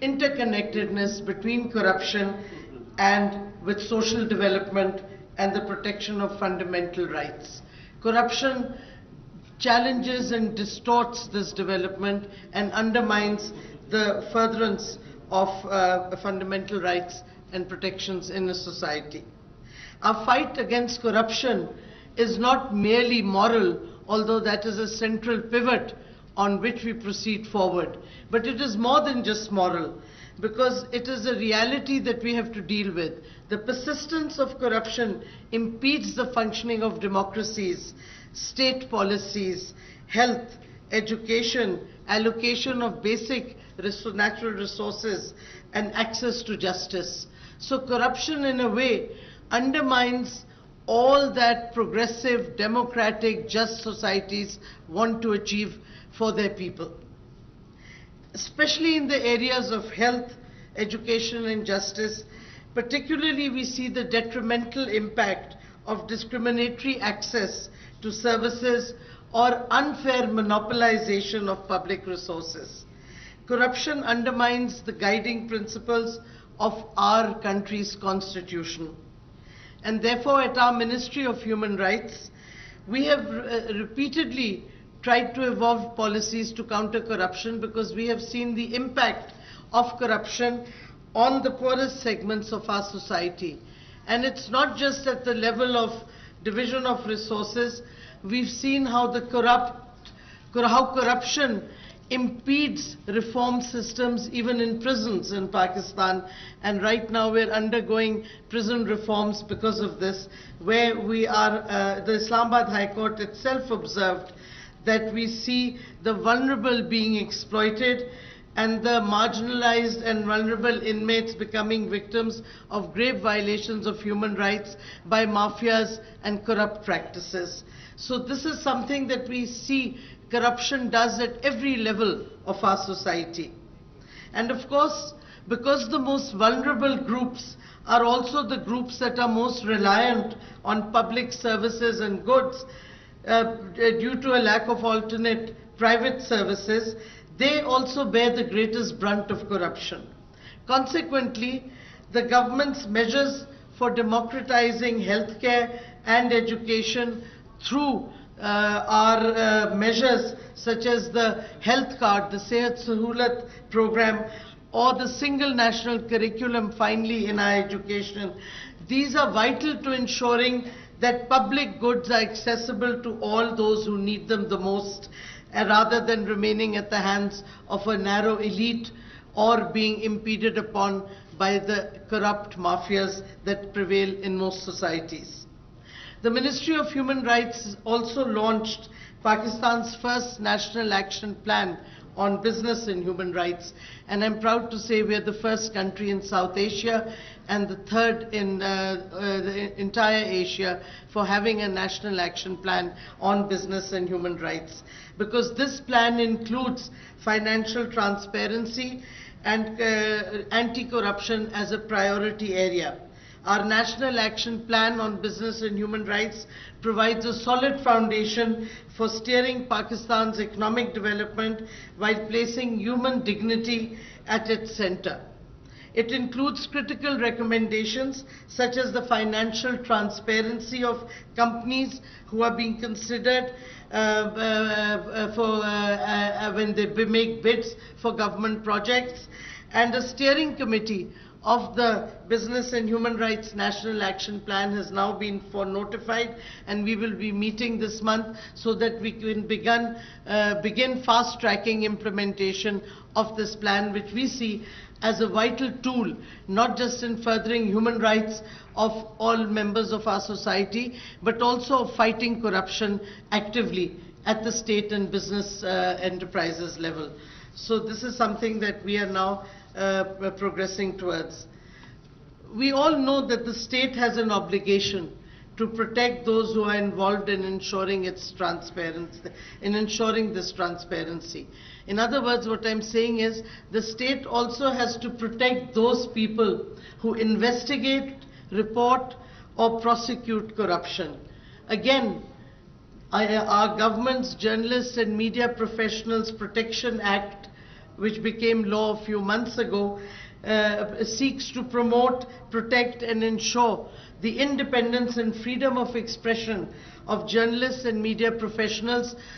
interconnectedness between corruption and with social development and the protection of fundamental rights. Corruption challenges and distorts this development and undermines the furtherance of fundamental rights and protections in a society. Our fight against corruption is not merely moral, although that is a central pivot on which we proceed forward, but it is more than just moral, because it is a reality that we have to deal with. The persistence of corruption impedes the functioning of democracies, state policies, health, education, allocation of basic natural resources, and access to justice. So corruption, in a way, undermines all that progressive, democratic, just societies want to achieve for their people. Especially in the areas of health, education, and justice, particularly we see the detrimental impact of discriminatory access to services or unfair monopolization of public resources. Corruption undermines the guiding principles of our country's constitution. And therefore, at our Ministry of Human Rights, we have repeatedly tried to evolve policies to counter corruption, because we have seen the impact of corruption on the poorest segments of our society. And it's not just at the level of division of resources. We've seen how corruption impedes reform systems even in prisons in Pakistan, and right now we're undergoing prison reforms because of this, where we are, the Islamabad High Court itself observed that we see the vulnerable being exploited and the marginalized and vulnerable inmates becoming victims of grave violations of human rights by mafias and corrupt practices. So this is something that we see corruption does at every level of our society. And of course, because the most vulnerable groups are also the groups that are most reliant on public services and goods, due to a lack of alternate private services, they also bear the greatest brunt of corruption. Consequently, the government's measures for democratizing healthcare and education through our measures such as the health card, the Sehat Sahulat program, or the single national curriculum finally in our education, these are vital to ensuring that public goods are accessible to all those who need them the most, rather than remaining at the hands of a narrow elite or being impeded upon by the corrupt mafias that prevail in most societies. The Ministry of Human Rights also launched Pakistan's first National Action Plan on business and human rights, and I'm proud to say we're the first country in South Asia and the third in the entire Asia for having a national action plan on business and human rights, because this plan includes financial transparency and anti-corruption as a priority area. Our National Action Plan on Business and Human Rights provides a solid foundation for steering Pakistan's economic development while placing human dignity at its center. It includes critical recommendations such as the financial transparency of companies who are being considered when they make bids for government projects, and a steering committee of the Business and Human Rights National Action Plan has now been notified, and we will be meeting this month so that we can begin fast-tracking implementation of this plan, which we see as a vital tool, not just in furthering human rights of all members of our society, but also fighting corruption actively at the state and business enterprises level. So this is something that we are now progressing towards. We all know that the state has an obligation to protect those who are involved in ensuring its transparency, this transparency. In other words, what I'm saying is the state also has to protect those people who investigate, report, or prosecute corruption. Again, our government's Journalists and Media Professionals Protection Act, which became law a few months ago, seeks to promote, protect and ensure the independence and freedom of expression of journalists and media professionals